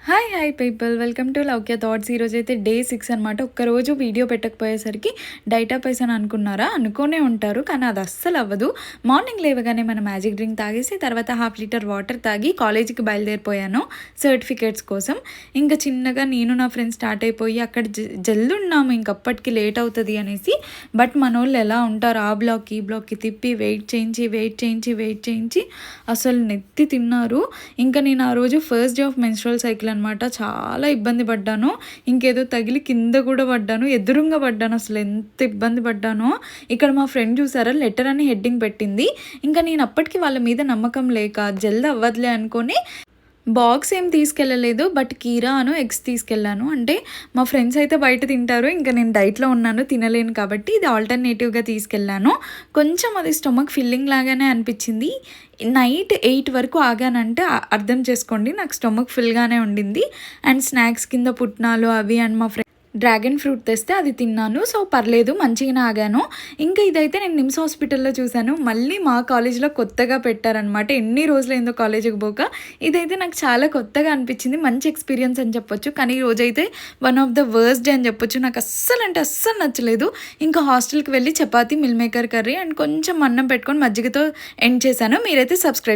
Hi people, welcome to Loukya thoughts. ఈరోజు అయితే day 6 అనమాట. ఒక్కరోజు వీడియో పెట్టకపోయేసరికి డైట్ అయిపోయాను అనుకున్నారా? అనుకోనే ఉంటారు, కానీ అది అస్సలు అవ్వదు. మార్నింగ్ లేవగానే మన మ్యాజిక్ డ్రింక్ తాగేసి తర్వాత 1/2 లీటర్ వాటర్ తాగి కాలేజీకి బయలుదేరిపోయాను సర్టిఫికేట్స్ కోసం. ఇంకా చిన్నగా నేను నా ఫ్రెండ్స్ స్టార్ట్ అయిపోయి అక్కడ జల్లున్నాము, ఇంకప్పటికి లేట్ అవుతుంది అనేసి. బట్ మన వాళ్ళు ఎలా ఉంటారు, ఆ బ్లాక్కి ఈ బ్లాక్కి తిప్పి వెయిట్ చేయించి అసలు నెత్తి తిన్నారు. ఇంకా నేను ఆ రోజు first day of menstrual cycle అనమాట. చాలా ఇబ్బంది పడ్డాను, ఇంకేదో తగిలి కింద కూడా పడ్డాను, ఎదురుగా పడ్డాను. అసలు ఎంత ఇబ్బంది పడ్డానో. ఇక్కడ మా ఫ్రెండ్ చూసారా, లెటర్ అని హెడ్డింగ్ పెట్టింది. ఇంకా నేను అప్పటికి వాళ్ళ మీద నమ్మకం లేక జల్ది అవ్వదులే అనుకొని బాక్స్ ఏం తీసుకెళ్ళలేదు, బట్ కీరా ఎగ్స్ తీసుకెళ్ళాను. అంటే మా ఫ్రెండ్స్ అయితే బయట తింటారు, ఇంకా నేను డైట్లో ఉన్నాను, తినలేను కాబట్టి ఇది ఆల్టర్నేటివ్గా తీసుకెళ్ళాను. కొంచెం అది స్టొమక్ ఫిల్లింగ్ లాగానే అనిపించింది. నైట్ 8 వరకు ఆగానంటే అర్థం చేసుకోండి, నాకు స్టొమక్ ఫుల్గానే ఉండింది. అండ్ స్నాక్స్ కింద పుట్నాలు అవి అండ్ మా డ్రాగన్ ఫ్రూట్ తెస్తే అది తిన్నాను. సో పర్లేదు, మంచిగానే ఆగాను. ఇంకా ఇదైతే నేను నిమ్స్ హాస్పిటల్లో చూశాను, మళ్ళీ మా కాలేజీలో కొత్తగా పెట్టారనమాట. ఎన్ని రోజులైందో కాలేజీకి పోక. ఇదైతే నాకు చాలా కొత్తగా అనిపించింది, మంచి ఎక్స్పీరియన్స్ అని చెప్పొచ్చు. కానీ ఈ రోజైతే one of the worst day అని చెప్పొచ్చు. నాకు అస్సలు నచ్చలేదు. ఇంకా హాస్టల్కి వెళ్ళి chapati, meal maker curry and కొంచెం అన్నం పెట్టుకొని మజ్జిగతో ఎండ్ చేశాను. మీరైతే సబ్స్క్రైబ్